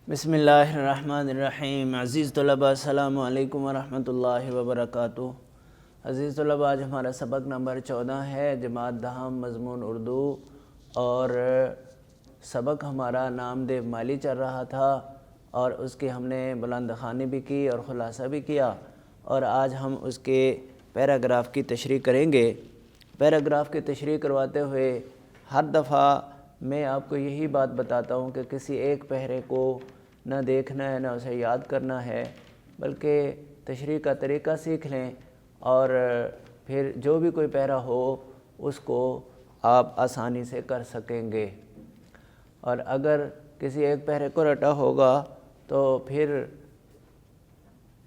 بسم اللہ الرحمن الرحیم۔ عزیز طلباء السلام علیکم ورحمۃ اللہ وبرکاتہ۔ عزیز طلباء، آج ہمارا سبق نمبر 14 ہے، جماعت دہم، مضمون اردو، اور سبق ہمارا نامدیو مالی چل رہا تھا اور اس کی ہم نے بلند خوانی بھی کی اور خلاصہ بھی کیا، اور آج ہم اس کے پیراگراف کی تشریح کریں گے۔ پیراگراف کی تشریح کرواتے ہوئے ہر دفعہ میں آپ کو یہی بات بتاتا ہوں کہ کسی ایک پیرے کو نہ دیکھنا ہے نہ اسے یاد کرنا ہے، بلکہ تشریح کا طریقہ سیکھ لیں اور پھر جو بھی کوئی پیرا ہو اس کو آپ آسانی سے کر سکیں گے۔ اور اگر کسی ایک پیرے کو رٹا ہوگا تو پھر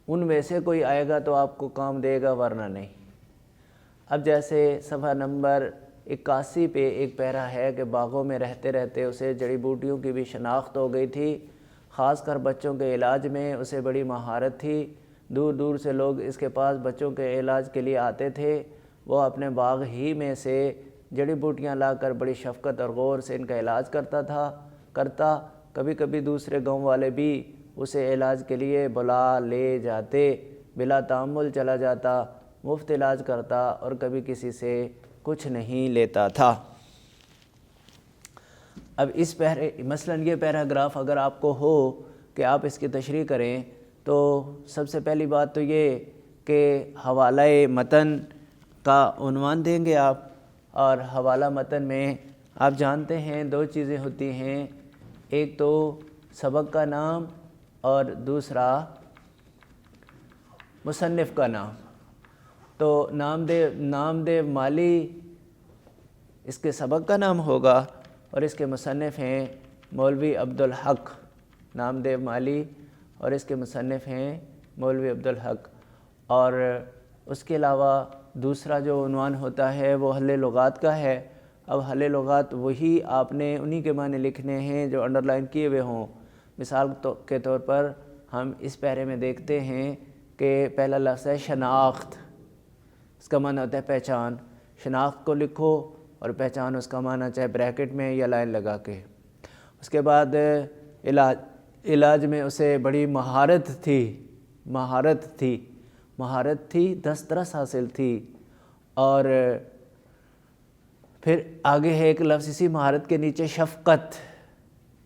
ان میں سے کوئی آئے گا تو آپ کو کام دے گا، ورنہ نہیں۔ اب جیسے صفحہ نمبر 81 پہ ایک پیرا ہے کہ باغوں میں رہتے رہتے اسے جڑی بوٹیوں کی بھی شناخت ہو گئی تھی، خاص کر بچوں کے علاج میں اسے بڑی مہارت تھی۔ دور دور سے لوگ اس کے پاس بچوں کے علاج کے لیے آتے تھے۔ وہ اپنے باغ ہی میں سے جڑی بوٹیاں لا کر بڑی شفقت اور غور سے ان کا علاج کرتا۔ کبھی کبھی دوسرے گاؤں والے بھی اسے علاج کے لیے بلا لے جاتے، بلا تعمل چلا جاتا، مفت علاج کرتا اور کبھی کسی سے کچھ نہیں لیتا تھا۔ اب اس مثلاً یہ پیراگراف اگر آپ کو ہو کہ آپ اس کی تشریح کریں تو سب سے پہلی بات تو یہ کہ حوالہ متن کا عنوان دیں گے آپ، اور حوالہ متن میں آپ جانتے ہیں دو چیزیں ہوتی ہیں، ایک تو سبق کا نام اور دوسرا مصنف کا نام۔ تو نامدیو مالی اس کے سبق کا نام ہوگا اور اس کے مصنف ہیں مولوی عبدالحق۔ نامدیو مالی اور اس کے مصنف ہیں مولوی عبدالحق۔ اور اس کے علاوہ دوسرا جو عنوان ہوتا ہے وہ حل لغات کا ہے۔ اب حل لغات وہی آپ نے انہی کے معنی لکھنے ہیں جو انڈر لائن کیے ہوئے ہوں۔ مثال کے طور پر ہم اس پیرے میں دیکھتے ہیں کہ پہلا لفظ ہے شناخت، اس کا معنی ہوتا ہے پہچان۔ شناخت کو لکھو اور پہچان اس کا معنی چاہے بریکٹ میں یا لائن لگا کے۔ اس کے بعد علاج میں اسے بڑی مہارت تھی، دسترس حاصل تھی۔ اور پھر آگے ہے ایک لفظ اسی مہارت کے نیچے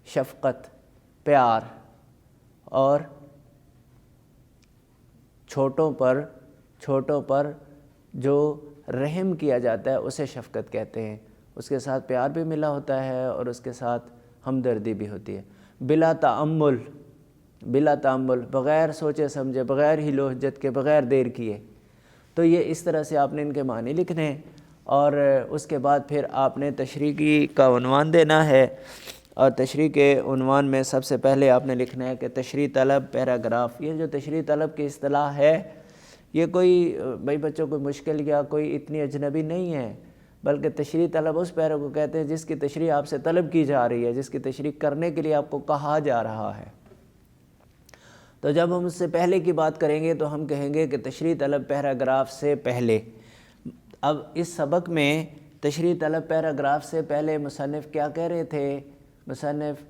شفقت، پیار، اور چھوٹوں پر جو رحم کیا جاتا ہے اسے شفقت کہتے ہیں۔ اس کے ساتھ پیار بھی ملا ہوتا ہے اور اس کے ساتھ ہمدردی بھی ہوتی ہے۔ بلا تعمل، بغیر سوچے سمجھے، بغیر ہی لوہجت کے، بغیر دیر کیے۔ تو یہ اس طرح سے آپ نے ان کے معنی لکھنے ہیں، اور اس کے بعد پھر آپ نے تشریح کا عنوان دینا ہے، اور تشریح کے عنوان میں سب سے پہلے آپ نے لکھنا ہے کہ تشریح طلب پیراگراف۔ یہ جو تشریح طلب کی اصطلاح ہے یہ کوئی بچوں کوئی مشکل یا کوئی اتنی اجنبی نہیں ہے، بلکہ تشریح طلب اس پیرے کو کہتے ہیں جس کی تشریح آپ سے طلب کی جا رہی ہے، جس کی تشریح کرنے کے لیے آپ کو کہا جا رہا ہے۔ تو جب ہم اس سے پہلے کی بات کریں گے تو ہم کہیں گے کہ تشریح طلب پیراگراف سے پہلے۔ اب اس سبق میں تشریح طلب پیراگراف سے پہلے مصنف کیا کہہ رہے تھے؟ مصنف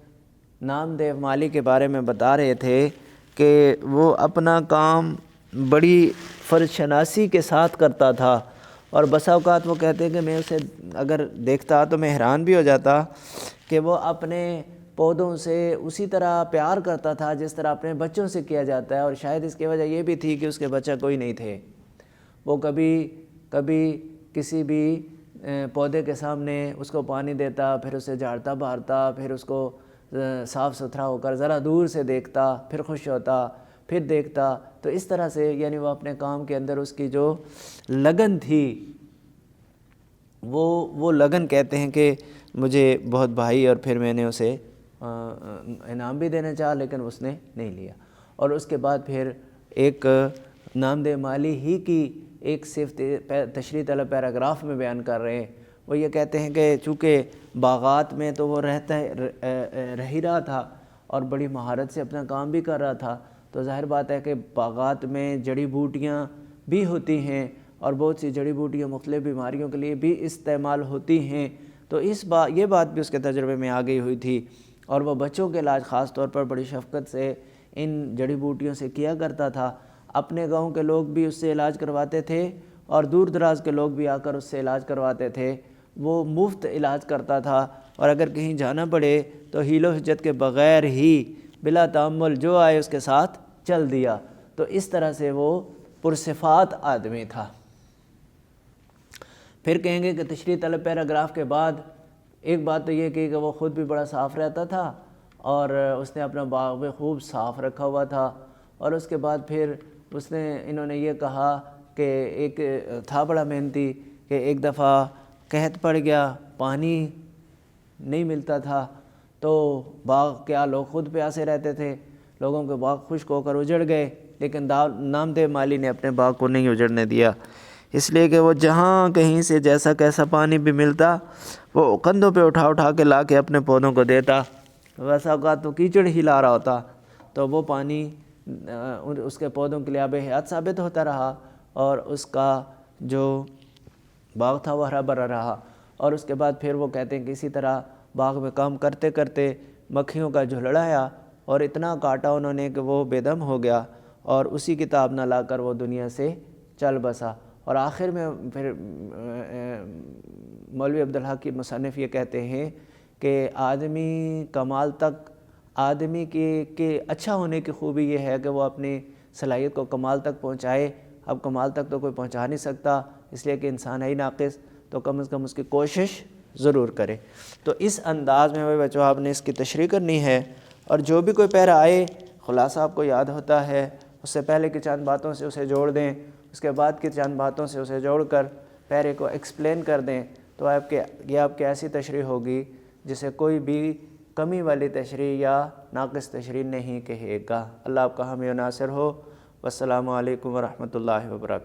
نامدیو مالی کے بارے میں بتا رہے تھے کہ وہ اپنا کام بڑی فرض شناسی کے ساتھ کرتا تھا، اور بسا اوقات وہ کہتے ہیں کہ میں اسے اگر دیکھتا تو میں حیران بھی ہو جاتا کہ وہ اپنے پودوں سے اسی طرح پیار کرتا تھا جس طرح اپنے بچوں سے کیا جاتا ہے، اور شاید اس کی وجہ یہ بھی تھی کہ اس کے بچہ کوئی نہیں تھے۔ وہ کبھی کسی بھی پودے کے سامنے اس کو پانی دیتا، پھر اسے جھاڑتا بہارتا، پھر اس کو صاف ستھرا ہو کر ذرا دور سے دیکھتا، پھر خوش ہوتا، پھر دیکھتا۔ تو اس طرح سے یعنی وہ اپنے کام کے اندر اس کی جو لگن تھی وہ لگن کہتے ہیں کہ مجھے بہت بھائی، اور پھر میں نے اسے انعام بھی دینا چاہا لیکن اس نے نہیں لیا۔ اور اس کے بعد پھر ایک نامدیو مالی ہی کی ایک صفت تشریح طلب پیراگراف میں بیان کر رہے ہیں۔ وہ یہ کہتے ہیں کہ چونکہ باغات میں تو وہ رہ ہی رہا تھا اور بڑی مہارت سے اپنا کام بھی کر رہا تھا، تو ظاہر بات ہے کہ باغات میں جڑی بوٹیاں بھی ہوتی ہیں، اور بہت سی جڑی بوٹیاں مختلف بیماریوں کے لیے بھی استعمال ہوتی ہیں۔ تو یہ بات بھی اس کے تجربے میں آ گئی ہوئی تھی، اور وہ بچوں کے علاج خاص طور پر بڑی شفقت سے ان جڑی بوٹیوں سے کیا کرتا تھا۔ اپنے گاؤں کے لوگ بھی اس سے علاج کرواتے تھے اور دور دراز کے لوگ بھی آ کر اس سے علاج کرواتے تھے۔ وہ مفت علاج کرتا تھا، اور اگر کہیں جانا پڑے تو حیل و حجت کے بغیر ہی بلا تأمل جو آئے اس کے ساتھ چل دیا۔ تو اس طرح سے وہ پرصفات آدمی تھا۔ پھر کہیں گے کہ تشریح طلب پیراگراف کے بعد ایک بات تو یہ کہ وہ خود بھی بڑا صاف رہتا تھا اور اس نے اپنا باغ بھی خوب صاف رکھا ہوا تھا، اور اس کے بعد پھر انہوں نے یہ کہا کہ ایک تھا بڑا محنتی کہ ایک دفعہ قحط پڑ گیا، پانی نہیں ملتا تھا، تو باغ کیا لوگ خود پیاسے رہتے تھے، لوگوں کے باغ خشک ہو کر اجڑ گئے، لیکن نامدہ مالی نے اپنے باغ کو نہیں اجڑنے دیا، اس لیے کہ وہ جہاں کہیں سے جیسا کیسا پانی بھی ملتا وہ کندھوں پہ اٹھا اٹھا کے لا کے اپنے پودوں کو دیتا۔ ویسا اوقات تو کیچڑ ہی لا رہا ہوتا تو وہ پانی اس کے پودوں کے لیے آب حیات ثابت ہوتا رہا، اور اس کا جو باغ تھا وہ ہرا بھرا رہا۔ اور اس کے بعد پھر وہ کہتے ہیں کہ اسی طرح باغ میں کام کرتے کرتے مکھیوں کا جھلڑا آیا اور اتنا کاٹا انہوں نے کہ وہ بے دم ہو گیا، اور اسی کتاب نہ لا کر وہ دنیا سے چل بسا۔ اور آخر میں پھر مولوی عبدالحق کی مصنف یہ کہتے ہیں کہ آدمی کمال تک، آدمی کے اچھا ہونے کی خوبی یہ ہے کہ وہ اپنی صلاحیت کو کمال تک پہنچائے۔ اب کمال تک تو کوئی پہنچا نہیں سکتا، اس لیے کہ انسان ہے ہی ناقص، تو کم از کم اس کی کوشش ضرور کرے۔ تو اس انداز میں بچوں آپ نے اس کی تشریح کرنی ہے، اور جو بھی کوئی پیرا آئے خلاصہ آپ کو یاد ہوتا ہے، اس سے پہلے کی چند باتوں سے اسے جوڑ دیں، اس کے بعد کی چند باتوں سے اسے جوڑ کر پیرے کو ایکسپلین کر دیں، تو یہ آپ کی ایسی تشریح ہوگی جسے کوئی بھی کمی والی تشریح یا ناقص تشریح نہیں کہے گا۔ اللہ آپ کا حامی و ناصر ہو۔ والسلام علیکم ورحمۃ اللہ وبرکاتہ۔